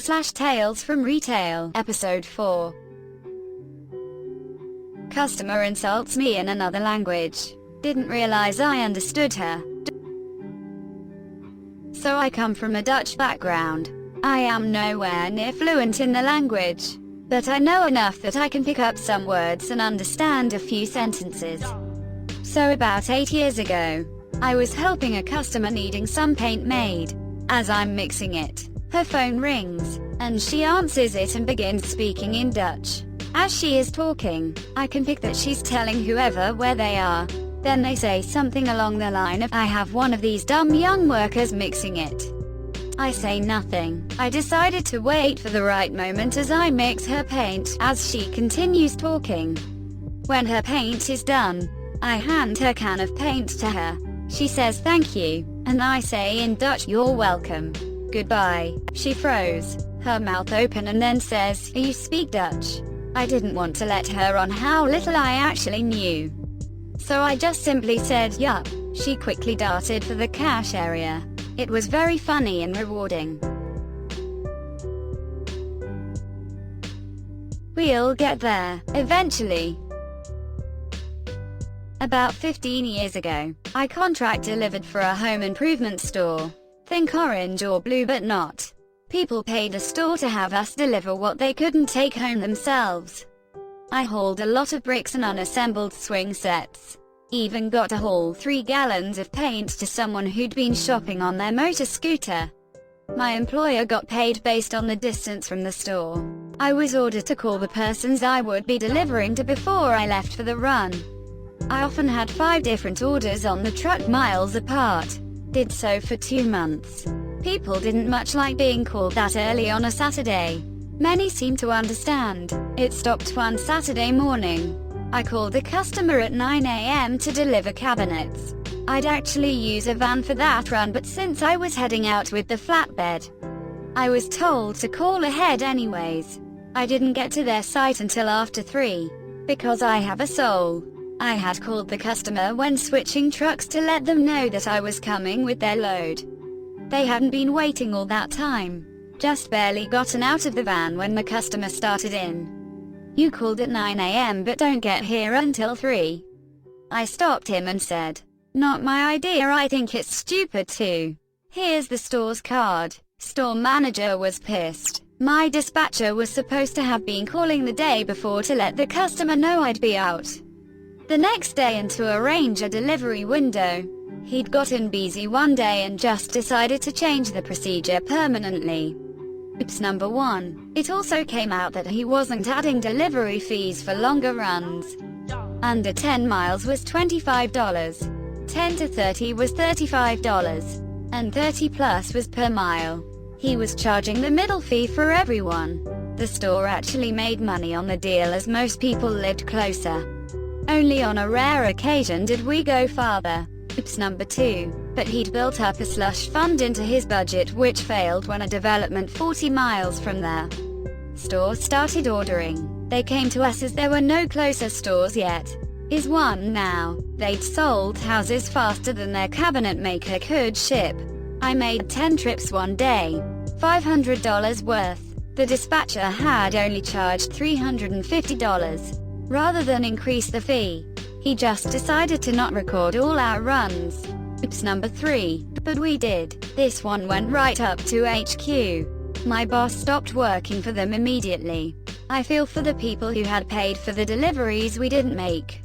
Tales from Retail, Episode 4. Customer insults me in another language. Didn't realize I understood her. So I come from a Dutch background. I am nowhere near fluent in the language, but I know enough that I can pick up some words and understand a few sentences. So about 8 years ago, I was helping a customer needing some paint made. As I'm mixing it, her phone rings, and she answers it and begins speaking in Dutch. As she is talking, I can pick that she's telling whoever where they are. Then they say something along the line of, "I have one of these dumb young workers mixing it." I say nothing. I decided to wait for the right moment as I mix her paint, as she continues talking. When her paint is done, I hand her can of paint to her. She says thank you, and I say in Dutch, "You're welcome. Goodbye." She froze, her mouth open, and then says, "You speak Dutch?" I didn't want to let her on how little I actually knew, so I just simply said, "Yup." She quickly darted for the cash area. It was very funny and rewarding. We'll get there, eventually. About 15 years ago, I contract delivered for a home improvement store. Think orange or blue, but not. People paid the store to have us deliver what they couldn't take home themselves. I hauled a lot of bricks and unassembled swing sets. Even got to haul 3 gallons of paint to someone who'd been shopping on their motor scooter. My employer got paid based on the distance from the store. I was ordered to call the persons I would be delivering to before I left for the run. I often had 5 different orders on the truck miles apart. Did so for 2 months. People didn't much like being called that early on a Saturday. Many seemed to understand. It stopped one Saturday morning. I called the customer at 9 a.m. to deliver cabinets. I'd actually use a van for that run, but since I was heading out with the flatbed, I was told to call ahead anyways. I didn't get to their site until after 3. Because I have a soul, I had called the customer when switching trucks to let them know that I was coming with their load. They hadn't been waiting all that time. Just barely gotten out of the van when the customer started in. "You called at 9 a.m. but don't get here until 3. I stopped him and said, "Not my idea, I think it's stupid too. Here's the store's card." Store manager was pissed. My dispatcher was supposed to have been calling the day before to let the customer know I'd be out the next day and to arrange a delivery window. He'd gotten busy one day and just decided to change the procedure permanently. Oops, number 1. It also came out that he wasn't adding delivery fees for longer runs. Under 10 miles was $25, 10 to 30 was $35, and 30 plus was per mile. He was charging the middle fee for everyone. The store actually made money on the deal as most people lived closer. Only on a rare occasion did we go farther. Oops, number 2. But he'd built up a slush fund into his budget, which failed when a development 40 miles from their store started ordering. They came to us as there were no closer stores yet. Is one now. They'd sold houses faster than their cabinet maker could ship. I made 10 trips one day, $500 worth. The dispatcher had only charged $350. Rather than increase the fee, he just decided to not record all our runs. Oops, number 3. But we did. This one went right up to HQ. My boss stopped working for them immediately. I feel for the people who had paid for the deliveries we didn't make.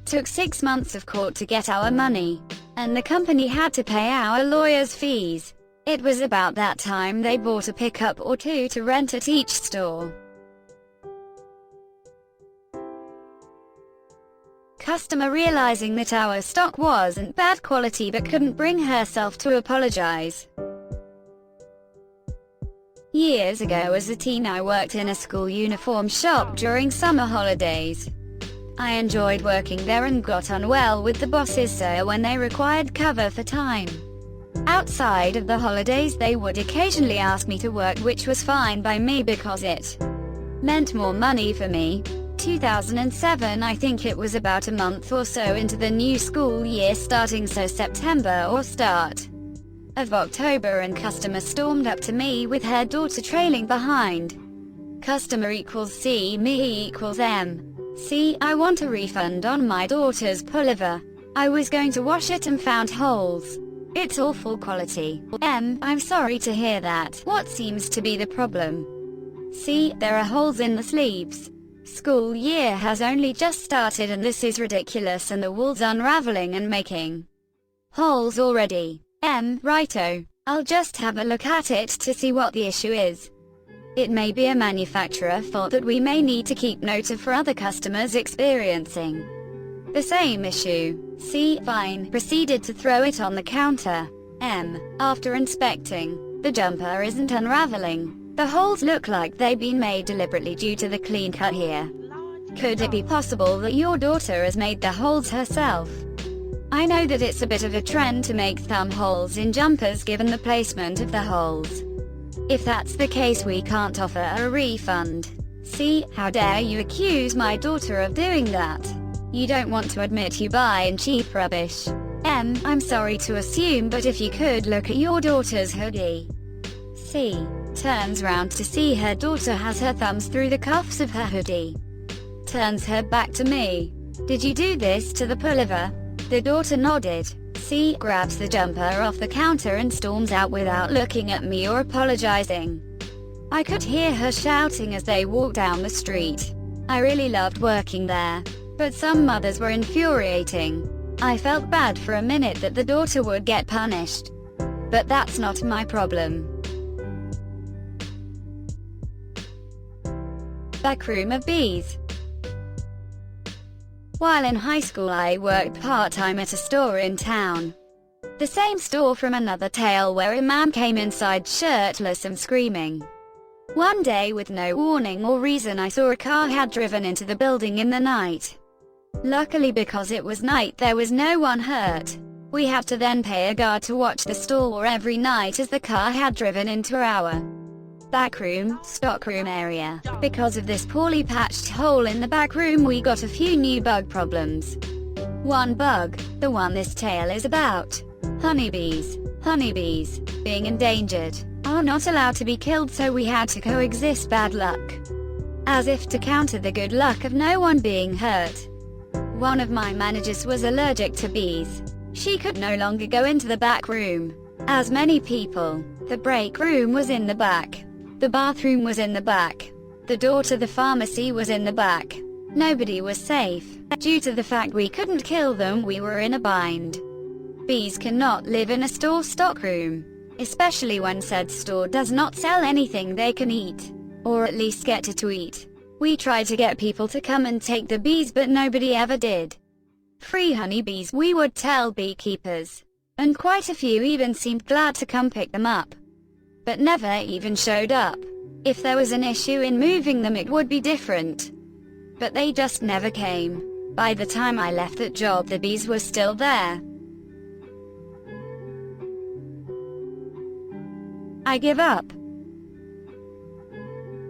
Took 6 months of court to get our money, and the company had to pay our lawyers' fees. It was about that time they bought a pickup or 2 to rent at each store. Customer realizing that our stock wasn't bad quality but couldn't bring herself to apologize. Years ago as a teen, I worked in a school uniform shop during summer holidays. I enjoyed working there and got on well with the bosses, so when they required cover for time outside of the holidays, they would occasionally ask me to work, which was fine by me because it meant more money for me. 2007, I think it was about a month or so into the new school year starting, so September or start of October, and customer stormed up to me with her daughter trailing behind. Customer equals C, me equals M. C, I want a refund on my daughter's pullover. I was going to wash it and found holes. It's awful quality. M, I'm sorry to hear that. What seems to be the problem? C, there are holes in the sleeves. School year has only just started and this is ridiculous, and the wool's unraveling and making holes already. M, righto. I'll just have a look at it to see what the issue is. It may be a manufacturer fault that we may need to keep note of for other customers experiencing the same issue. C, fine, proceeded to throw it on the counter. M, after inspecting, the jumper isn't unraveling. The holes look like they've been made deliberately due to the clean cut here. Could it be possible that your daughter has made the holes herself? I know that it's a bit of a trend to make thumb holes in jumpers given the placement of the holes. If that's the case, we can't offer a refund. C, how dare you accuse my daughter of doing that? You don't want to admit you buy in cheap rubbish. M, I'm sorry to assume, but if you could look at your daughter's hoodie. C, turns round to see her daughter has her thumbs through the cuffs of her hoodie. Turns her back to me. Did you do this to the pullover? The daughter nodded. C, grabs the jumper off the counter and storms out without looking at me or apologizing. I could hear her shouting as they walked down the street. I really loved working there, but some mothers were infuriating. I felt bad for a minute that the daughter would get punished. But that's not my problem. Backroom of bees. While in high school, I worked part-time at a store in town. The same store from another tale where a man came inside shirtless and screaming. One day, with no warning or reason, I saw a car had driven into the building in the night. Luckily, because it was night, there was no one hurt. We had to then pay a guard to watch the store every night as the car had driven into our backroom, stockroom area. Because of this poorly patched hole in the back room, we got a few new bug problems. One bug, the one this tale is about. Honeybees. Honeybees, being endangered, are not allowed to be killed, so we had to coexist bad luck. As if to counter the good luck of no one being hurt. One of my managers was allergic to bees. She could no longer go into the back room. As many people, the break room was in the back. The bathroom was in the back. The door to the pharmacy was in the back. Nobody was safe. Due to the fact we couldn't kill them, we were in a bind. Bees cannot live in a store stockroom, especially when said store does not sell anything they can eat, or at least get to eat. We tried to get people to come and take the bees, but nobody ever did. Free honeybees, we would tell beekeepers, and quite a few even seemed glad to come pick them up, but never even showed up. If there was an issue in moving them, it would be different, but they just never came. By the time I left that job, the bees were still there. I give up.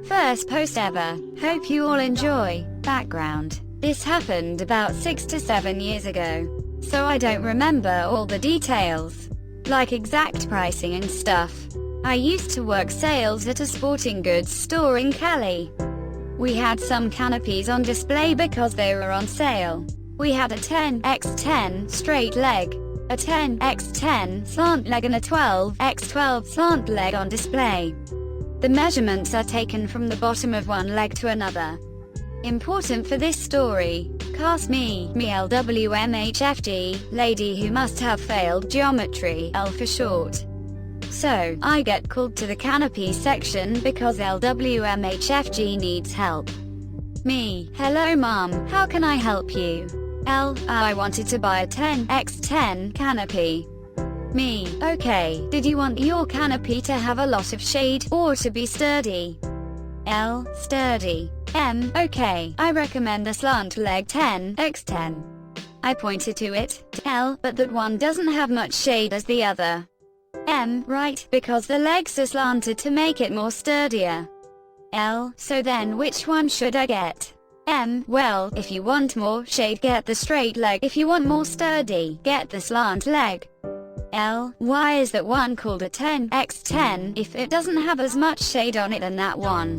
First post ever. Hope you all enjoy. Background. This happened about 6 to 7 years ago, so I don't remember all the details, like exact pricing and stuff. I used to work sales at a sporting goods store in Cali. We had some canopies on display because they were on sale. We had a 10x10 straight leg, a 10x10 slant leg, and a 12x12 slant leg on display. The measurements are taken from the bottom of one leg to another. Important for this story. Cast me LWMHFG, lady who must have failed geometry, L for short. So, I get called to the canopy section because LWMHFG needs help. Me, hello mom, how can I help you? L, I wanted to buy a 10x10 canopy. Me, okay, did you want your canopy to have a lot of shade, or to be sturdy? L, sturdy. M, okay, I recommend the slant leg 10x10. I pointed to it. L, but that one doesn't have much shade as the other. M, right, because the legs are slanted to make it more sturdier. L, so then which one should I get? M, well, if you want more shade, get the straight leg. If you want more sturdy, get the slant leg. L. Why is that one called a 10x10 if it doesn't have as much shade on it than that one?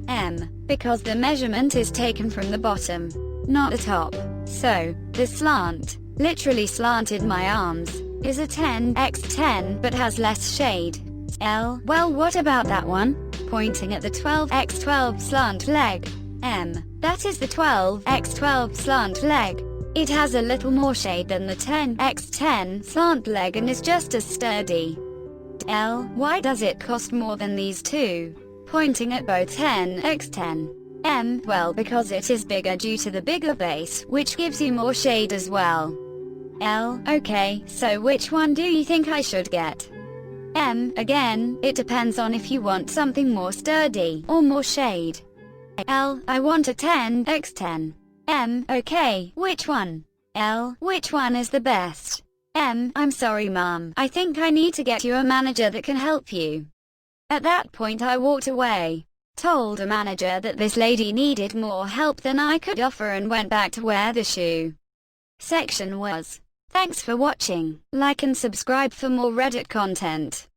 M. Because the measurement is taken from the bottom, not the top. So, the slant, literally slanted my arms, is a 10x10 but has less shade. L. Well, what about that one? Pointing at the 12x12 slant leg. M. That is the 12x12 slant leg. It has a little more shade than the 10x10 slant leg and is just as sturdy. L. Why does it cost more than these two? Pointing at both 10x10. M. Well, because it is bigger due to the bigger base, which gives you more shade as well. L. Okay, so which one do you think I should get? M. Again, it depends on if you want something more sturdy or more shade. L. I want a 10x10. M. Okay, which one? L. Which one is the best? M. I'm sorry, Mom. I think I need to get you a manager that can help you. At that point I walked away, told a manager that this lady needed more help than I could offer and went back to where the shoe section was. Thanks for watching. Like and subscribe for more Reddit content.